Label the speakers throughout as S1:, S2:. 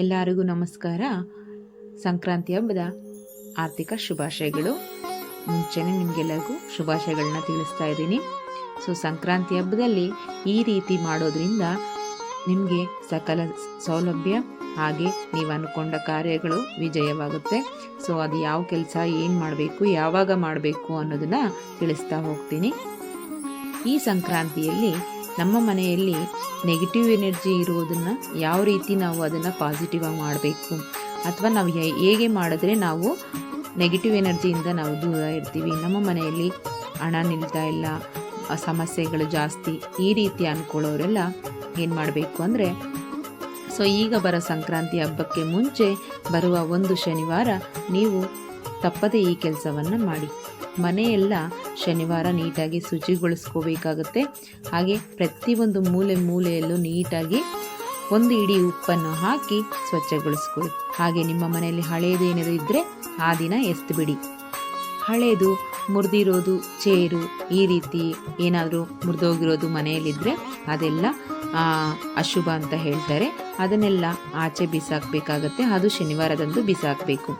S1: ಎಲ್ಲರಿಗೂ ನಮಸ್ಕಾರ. ಸಂಕ್ರಾಂತಿ ಹಬ್ಬದ ಆರ್ಥಿಕ ಶುಭಾಶಯಗಳು. ಮುಂಚೆನೇ ನಿಮಗೆಲ್ಲರಿಗೂ ಶುಭಾಶಯಗಳನ್ನ ತಿಳಿಸ್ತಾ ಇದ್ದೀನಿ. ಸಂಕ್ರಾಂತಿ ಹಬ್ಬದಲ್ಲಿ ಈ ರೀತಿ ಮಾಡೋದ್ರಿಂದ ನಿಮಗೆ ಸಕಲ ಸೌಲಭ್ಯ ಹಾಗೆ ನೀವು ಅಂದ್ಕೊಂಡ ಕಾರ್ಯಗಳು ವಿಜಯವಾಗುತ್ತೆ. ಅದು ಯಾವ ಕೆಲಸ ಏನು ಮಾಡಬೇಕು, ಯಾವಾಗ ಮಾಡಬೇಕು ಅನ್ನೋದನ್ನು ತಿಳಿಸ್ತಾ ಹೋಗ್ತೀನಿ. ಈ ಸಂಕ್ರಾಂತಿಯಲ್ಲಿ ನಮ್ಮ ಮನೆಯಲ್ಲಿ ನೆಗೆಟಿವ್ ಎನರ್ಜಿ ಇರುವುದನ್ನು ಯಾವ ರೀತಿ ನಾವು ಅದನ್ನು ಪಾಸಿಟಿವ್ ಆಗಿ ಮಾಡಬೇಕು, ಅಥವಾ ನಾವು ಹೇಗೆ ಮಾಡಿದ್ರೆ ನಾವು ನೆಗೆಟಿವ್ ಎನರ್ಜಿಯಿಂದ ನಾವು ದೂರ ಇರ್ತೀವಿ, ನಮ್ಮ ಮನೆಯಲ್ಲಿ ಹಣ ನಿಲ್ತಾ ಇಲ್ಲ, ಸಮಸ್ಯೆಗಳು ಜಾಸ್ತಿ, ಈ ರೀತಿ ಅಂದ್ಕೊಳ್ಳೋರೆಲ್ಲ ಏನು ಮಾಡಬೇಕು ಅಂದರೆ ಈಗ ಬರೋ ಸಂಕ್ರಾಂತಿ ಹಬ್ಬಕ್ಕೆ ಮುಂಚೆ ಬರುವ ಒಂದು ಶನಿವಾರ ನೀವು ತಪ್ಪದೆ ಈ ಕೆಲಸವನ್ನು ಮಾಡಿ. ಮನೆಯೆಲ್ಲ ಶನಿವಾರ ನೀಟಾಗಿ ಶುಚಿಗೊಳಿಸ್ಕೋಬೇಕಾಗುತ್ತೆ. ಹಾಗೆ ಪ್ರತಿಯೊಂದು ಮೂಲೆಯಲ್ಲೂ ನೀಟಾಗಿ ಒಂದು ಇಡೀ ಉಪ್ಪನ್ನು ಹಾಕಿ ಸ್ವಚ್ಛಗೊಳಿಸ್ಕೊಳ್ಳಿ. ಹಾಗೆ ನಿಮ್ಮ ಮನೆಯಲ್ಲಿ ಹಳೇದೇನಾದರೂ ಇದ್ದರೆ ಆ ದಿನ ಎಸ್ದು ಬಿಡಿ. ಹಳೇದು ಮುರಿದಿರೋದು ಚೇರು ಈ ರೀತಿ ಏನಾದರೂ ಮುರಿದೋಗಿರೋದು ಮನೆಯಲ್ಲಿದ್ದರೆ ಅದೆಲ್ಲ ಅಶುಭ ಅಂತ ಹೇಳ್ತಾರೆ. ಅದನ್ನೆಲ್ಲ ಆಚೆ ಬಿಸಾಕಬೇಕಾಗತ್ತೆ. ಅದು ಶನಿವಾರದಂದು ಬಿಸಾಕಬೇಕು.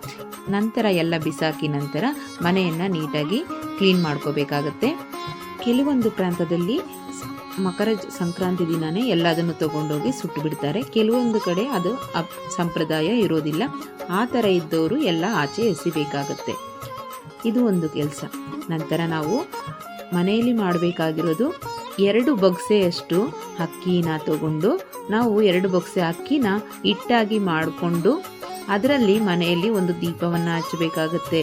S1: ನಂತರ ಎಲ್ಲ ಬಿಸಾಕಿ ನಂತರ ಮನೆಯನ್ನು ನೀಟಾಗಿ ಕ್ಲೀನ್ ಮಾಡ್ಕೋಬೇಕಾಗತ್ತೆ. ಕೆಲವೊಂದು ಪ್ರಾಂತದಲ್ಲಿ ಮಕರ ಸಂಕ್ರಾಂತಿ ದಿನವೇ ಎಲ್ಲದನ್ನು ತಗೊಂಡೋಗಿ ಸುಟ್ಟು ಬಿಡ್ತಾರೆ. ಕೆಲವೊಂದು ಕಡೆ ಅದು ಸಂಪ್ರದಾಯ ಇರೋದಿಲ್ಲ. ಆ ಥರ ಇದ್ದವರು ಎಲ್ಲ ಆಚೆ ಎಸಿಬೇಕಾಗತ್ತೆ. ಇದು ಒಂದು ಕೆಲಸ. ನಂತರ ನಾವು ಮನೆಯಲ್ಲಿ ಮಾಡಬೇಕಾಗಿರೋದು 2 ಬೊಗಸೆಯಷ್ಟು ಅಕ್ಕಿನ ತಗೊಂಡು ನಾವು 2 ಬೊಗಸೆ ಅಕ್ಕಿನ ಹಿಟ್ಟಾಗಿ ಮಾಡಿಕೊಂಡು ಅದರಲ್ಲಿ ಮನೆಯಲ್ಲಿ ಒಂದು ದೀಪವನ್ನು ಹಚ್ಚಬೇಕಾಗತ್ತೆ.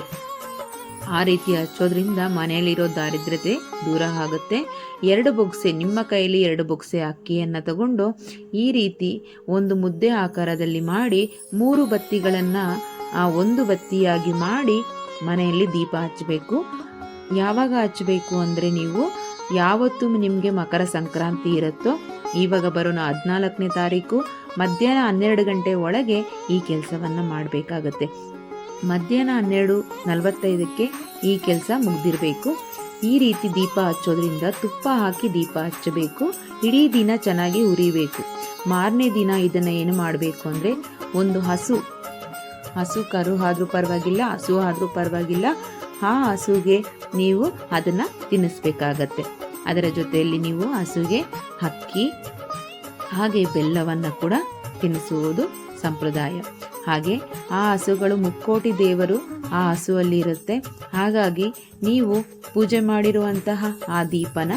S1: ಆ ರೀತಿ ಹಚ್ಚೋದ್ರಿಂದ ಮನೆಯಲ್ಲಿರೋ ದಾರಿದ್ರ್ಯತೆ ದೂರ ಆಗುತ್ತೆ. 2 ಬೊಗಸೆ ನಿಮ್ಮ ಕೈಯಲ್ಲಿ 2 ಬೊಗಸೆ ಅಕ್ಕಿಯನ್ನು ತಗೊಂಡು ಈ ರೀತಿ ಒಂದು ಮುದ್ದೆ ಆಕಾರದಲ್ಲಿ ಮಾಡಿ 3 ಬತ್ತಿಗಳನ್ನು 1 ಬತ್ತಿಯಾಗಿ ಮಾಡಿ ಮನೆಯಲ್ಲಿ ದೀಪ ಹಚ್ಚಬೇಕು. ಯಾವಾಗ ಹಚ್ಚಬೇಕು ಅಂದರೆ ನೀವು ಯಾವತ್ತು ನಿಮಗೆ ಮಕರ ಸಂಕ್ರಾಂತಿ ಇರುತ್ತೋ ಇವಾಗ ಬರೋ 14ನೇ ತಾರೀಕು ಮಧ್ಯಾಹ್ನ 12 ಗಂಟೆ ಒಳಗೆ ಈ ಕೆಲಸವನ್ನು ಮಾಡಬೇಕಾಗತ್ತೆ. ಮಧ್ಯಾಹ್ನ 12:45ಕ್ಕೆ ಈ ಕೆಲಸ ಮುಗ್ದಿರಬೇಕು. ಈ ರೀತಿ ದೀಪ ಹಚ್ಚೋದ್ರಿಂದ ತುಪ್ಪ ಹಾಕಿ ದೀಪ ಹಚ್ಚಬೇಕು. ಇಡೀ ದಿನ ಚೆನ್ನಾಗಿ ಉರಿಬೇಕು. ಮಾರನೇ ದಿನ ಇದನ್ನು ಏನು ಮಾಡಬೇಕು ಅಂದರೆ ಒಂದು ಹಸು ಕರು ಆದರೂ ಪರವಾಗಿಲ್ಲ, ಹಸು ಆದರೂ ಪರವಾಗಿಲ್ಲ, ಆ ಹಸುಗೆ ನೀವು ಅದನ್ನು ತಿನ್ನಿಸ್ಬೇಕಾಗತ್ತೆ. ಅದರ ಜೊತೆಯಲ್ಲಿ ನೀವು ಹಸುಗೆ ಅಕ್ಕಿ ಹಾಗೆ ಬೆಲ್ಲವನ್ನು ಕೂಡ ತಿನ್ನಿಸುವುದು ಸಂಪ್ರದಾಯ. ಹಾಗೆ ಆ ಹಸುಗಳು ಮುಕ್ಕೋಟಿ ದೇವರು ಆ ಹಸುವಲ್ಲಿ ಇರುತ್ತೆ. ಹಾಗಾಗಿ ನೀವು ಪೂಜೆ ಮಾಡಿರುವಂತಹ ಆ ದೀಪನ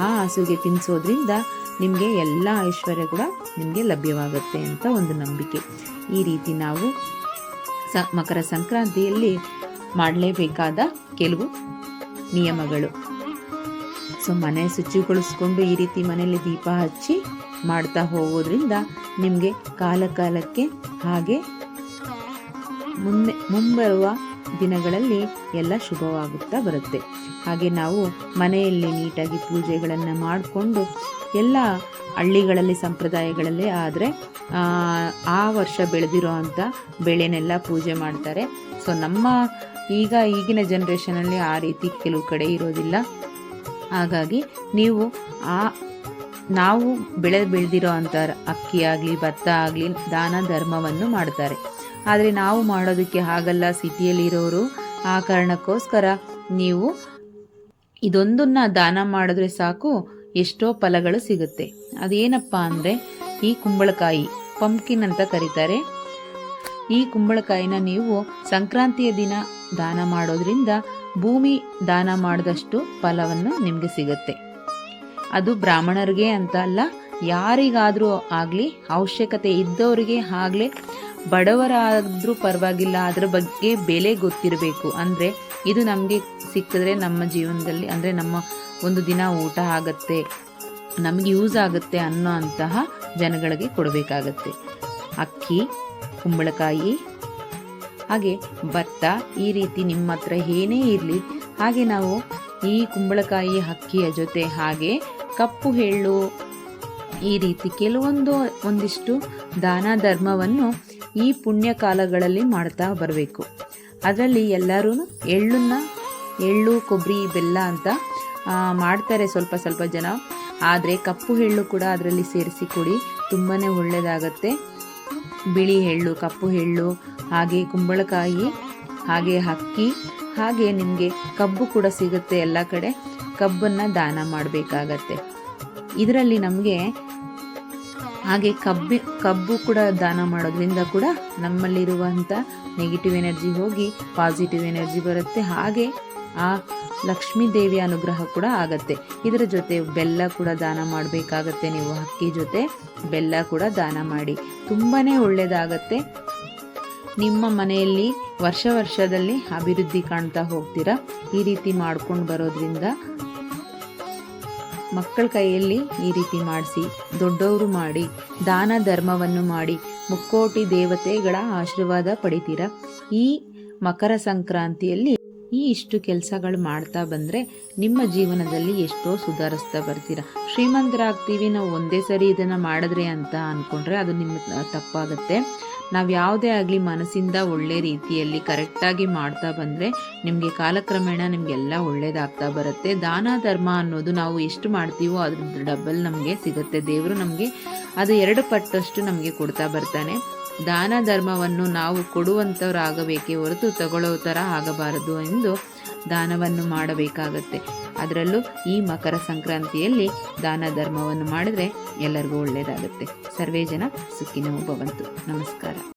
S1: ಆ ಹಸುಗೆ ತಿನ್ನಿಸೋದ್ರಿಂದ ನಿಮಗೆ ಎಲ್ಲ ಐಶ್ವರ್ಯ ಕೂಡ ನಿಮಗೆ ಲಭ್ಯವಾಗುತ್ತೆ ಅಂತ ಒಂದು ನಂಬಿಕೆ. ಈ ರೀತಿ ನಾವು ಮಕರ ಸಂಕ್ರಾಂತಿಯಲ್ಲಿ ಮಾಡಲೇಬೇಕಾದ ಕೆಲವು ನಿಯಮಗಳು. ಮನೆ ಶುಚಿಗೊಳಿಸ್ಕೊಂಡು ಈ ರೀತಿ ಮನೆಯಲ್ಲಿ ದೀಪ ಹಚ್ಚಿ ಮಾಡ್ತಾ ಹೋಗೋದ್ರಿಂದ ನಿಮಗೆ ಕಾಲಕ್ಕೆ ಹಾಗೆ ಮುಂಬರುವ ದಿನಗಳಲ್ಲಿ ಎಲ್ಲ ಶುಭವಾಗುತ್ತಾ ಬರುತ್ತೆ. ಹಾಗೆ ನಾವು ಮನೆಯಲ್ಲಿ ನೀಟಾಗಿ ಪೂಜೆಗಳನ್ನು ಮಾಡಿಕೊಂಡು ಎಲ್ಲ ಹಳ್ಳಿಗಳಲ್ಲಿ ಸಂಪ್ರದಾಯಗಳಲ್ಲಿ ಆದರೆ ಆ ವರ್ಷ ಬೆಳೆದಿರೋ ಅಂಥ ಬೆಳೆನೆಲ್ಲ ಪೂಜೆ ಮಾಡ್ತಾರೆ. ನಮ್ಮ ಈಗಿನ ಜನ್ರೇಷನಲ್ಲಿ ಆ ರೀತಿ ಕೆಲವು ಕಡೆ ಇರೋದಿಲ್ಲ. ಹಾಗಾಗಿ ನಾವು ಬೆಳೆದಿರೋ ಅಂಥ ಅಕ್ಕಿ ಆಗಲಿ ಭತ್ತ ಆಗಲಿ ದಾನ ಧರ್ಮವನ್ನು ಮಾಡ್ತಾರೆ. ಆದರೆ ನಾವು ಮಾಡೋದಕ್ಕೆ ಆಗಲ್ಲ, ಸಿಟಿಯಲ್ಲಿ ಇರೋರು. ಆ ಕಾರಣಕ್ಕೋಸ್ಕರ ನೀವು ಇದೊಂದನ್ನು ದಾನ ಮಾಡಿದ್ರೆ ಸಾಕು, ಎಷ್ಟೋ ಫಲಗಳು ಸಿಗುತ್ತೆ. ಅದೇನಪ್ಪ ಅಂದರೆ ಈ ಕುಂಬಳಕಾಯಿ, ಪಂಪ್ಕಿನ್ ಅಂತ ಕರೀತಾರೆ. ಈ ಕುಂಬಳಕಾಯಿನ ನೀವು ಸಂಕ್ರಾಂತಿಯ ದಿನ ದಾನ ಮಾಡೋದ್ರಿಂದ ಭೂಮಿ ದಾನ ಮಾಡಿದಷ್ಟು ಫಲವನ್ನು ನಿಮಗೆ ಸಿಗುತ್ತೆ. ಅದು ಬ್ರಾಹ್ಮಣರಿಗೆ ಅಂತ ಅಲ್ಲ, ಯಾರಿಗಾದರೂ ಆಗಲಿ, ಅವಶ್ಯಕತೆ ಇದ್ದವರಿಗೆ ಆಗಲಿ, ಬಡವರಾದರೂ ಪರವಾಗಿಲ್ಲ, ಅದರ ಬಗ್ಗೆ ಬೆಲೆ ಗೊತ್ತಿರಬೇಕು. ಅಂದರೆ ಇದು ನಮಗೆ ಸಿಕ್ಕಿದ್ರೆ ನಮ್ಮ ಜೀವನದಲ್ಲಿ ಅಂದರೆ ನಮ್ಮ ಒಂದು ದಿನ ಊಟ ಆಗುತ್ತೆ, ನಮಗೆ ಯೂಸ್ ಆಗುತ್ತೆ ಅನ್ನೋ ಅಂತಹ ಜನಗಳಿಗೆ ಕೊಡಬೇಕಾಗತ್ತೆ. ಅಕ್ಕಿ, ಕುಂಬಳಕಾಯಿ ಹಾಗೆ ಭತ್ತ ಈ ರೀತಿ ನಿಮ್ಮ ಹತ್ರ ಏನೇ ಇರಲಿ. ಹಾಗೆ ನಾವು ಈ ಕುಂಬಳಕಾಯಿ ಅಕ್ಕಿಯ ಜೊತೆ ಹಾಗೆ ಕಪ್ಪು ಎಳ್ಳು ಈ ರೀತಿ ಒಂದಿಷ್ಟು ದಾನ ಧರ್ಮವನ್ನು ಈ ಪುಣ್ಯ ಕಾಲಗಳಲ್ಲಿ ಮಾಡ್ತಾ ಬರಬೇಕು. ಅದರಲ್ಲಿ ಎಲ್ಲರೂ ಎಳ್ಳು ಕೊಬ್ಬರಿ ಬೆಲ್ಲ ಅಂತ ಮಾಡ್ತಾರೆ ಸ್ವಲ್ಪ ಸ್ವಲ್ಪ ಜನ. ಆದರೆ ಕಪ್ಪು ಎಳ್ಳು ಕೂಡ ಅದರಲ್ಲಿ ಸೇರಿಸಿ ಕೊಡಿ, ತುಂಬಾ ಒಳ್ಳೆಯದಾಗತ್ತೆ. ಬಿಳಿ ಎಳ್ಳು, ಕಪ್ಪು ಎಳ್ಳು, ಹಾಗೆ ಕುಂಬಳಕಾಯಿ, ಹಾಗೆ ಅಕ್ಕಿ, ಹಾಗೆ ನಿಮಗೆ ಕಬ್ಬು ಕೂಡ ಸಿಗುತ್ತೆ ಎಲ್ಲ ಕಡೆ. ಕಬ್ಬನ್ನು ದಾನ ಮಾಡಬೇಕಾಗತ್ತೆ. ಇದರಲ್ಲಿ ನಮಗೆ ಹಾಗೆ ಕಬ್ಬು ಕೂಡ ದಾನ ಮಾಡೋದ್ರಿಂದ ಕೂಡ ನಮ್ಮಲ್ಲಿರುವಂಥ ನೆಗೆಟಿವ್ ಎನರ್ಜಿ ಹೋಗಿ ಪಾಸಿಟಿವ್ ಎನರ್ಜಿ ಬರುತ್ತೆ. ಹಾಗೆ ಆ ಲಕ್ಷ್ಮೀ ದೇವಿಯ ಅನುಗ್ರಹ ಕೂಡ ಆಗತ್ತೆ. ಇದರ ಜೊತೆ ಬೆಲ್ಲ ಕೂಡ ದಾನ ಮಾಡಬೇಕಾಗತ್ತೆ. ನೀವು ಅಕ್ಕಿ ಜೊತೆ ಬೆಲ್ಲ ಕೂಡ ದಾನ ಮಾಡಿ, ತುಂಬಾ ಒಳ್ಳೆಯದಾಗತ್ತೆ. ನಿಮ್ಮ ಮನೆಯಲ್ಲಿ ವರ್ಷದಲ್ಲಿ ಅಭಿವೃದ್ಧಿ ಕಾಣ್ತಾ ಹೋಗ್ತೀರಾ. ಈ ರೀತಿ ಮಾಡ್ಕೊಂಡು ಬರೋದ್ರಿಂದ ಮಕ್ಕಳ ಕೈಯಲ್ಲಿ ಈ ರೀತಿ ಮಾಡಿಸಿ, ದೊಡ್ಡವರು ಮಾಡಿ, ದಾನ ಧರ್ಮವನ್ನು ಮಾಡಿ, ಮುಕ್ಕೋಟಿ ದೇವತೆಗಳ ಆಶೀರ್ವಾದ ಪಡಿತೀರ. ಈ ಮಕರ ಸಂಕ್ರಾಂತಿಯಲ್ಲಿ ಇಷ್ಟು ಕೆಲಸಗಳು ಮಾಡ್ತಾ ಬಂದರೆ ನಿಮ್ಮ ಜೀವನದಲ್ಲಿ ಎಷ್ಟೋ ಸುಧಾರಿಸ್ತಾ ಬರ್ತೀರ. ಶ್ರೀಮಂತರಾಗ್ತೀವಿ ನಾವು ಒಂದೇ ಸರಿ ಇದನ್ನು ಮಾಡಿದ್ರೆ ಅಂತ ಅಂದ್ಕೊಂಡ್ರೆ ಅದು ನಿಮ್ಮ ತಪ್ಪಾಗುತ್ತೆ. ನಾವು ಯಾವುದೇ ಆಗಲಿ ಮನಸ್ಸಿಂದ ಒಳ್ಳೆ ರೀತಿಯಲ್ಲಿ ಕರೆಕ್ಟಾಗಿ ಮಾಡ್ತಾ ಬಂದರೆ ನಿಮಗೆ ಕಾಲಕ್ರಮೇಣ ನಿಮಗೆಲ್ಲ ಒಳ್ಳೆಯದಾಗ್ತಾ ಬರುತ್ತೆ. ದಾನ ಧರ್ಮ ಅನ್ನೋದು ನಾವು ಎಷ್ಟು ಮಾಡ್ತೀವೋ ಅದ್ರ ಡಬಲ್ ನಮಗೆ ಸಿಗುತ್ತೆ. ದೇವರು ನಮಗೆ ಅದು 2 ಪಟ್ಟಷ್ಟು ನಮಗೆ ಕೊಡ್ತಾ ಬರ್ತಾನೆ. ದಾನ ಧರ್ಮವನ್ನು ನಾವು ಕೊಡುವಂಥವರಾಗಬೇಕೇ ಹೊರತು ತಗೊಳ್ಳೋ ಥರ ಆಗಬಾರದು ಎಂದು ದಾನವನ್ನು ಮಾಡಬೇಕಾಗತ್ತೆ. ಅದರಲ್ಲೂ ಈ ಮಕರ ಸಂಕ್ರಾಂತಿಯಲ್ಲಿ ದಾನ ಧರ್ಮವನ್ನು ಮಾಡಿದರೆ ಎಲ್ಲರಿಗೂ ಒಳ್ಳೆಯದಾಗುತ್ತೆ. ಸರ್ವೇ ಜನ ಸುಖಿನೋ ಭವಂತು. ನಮಸ್ಕಾರ.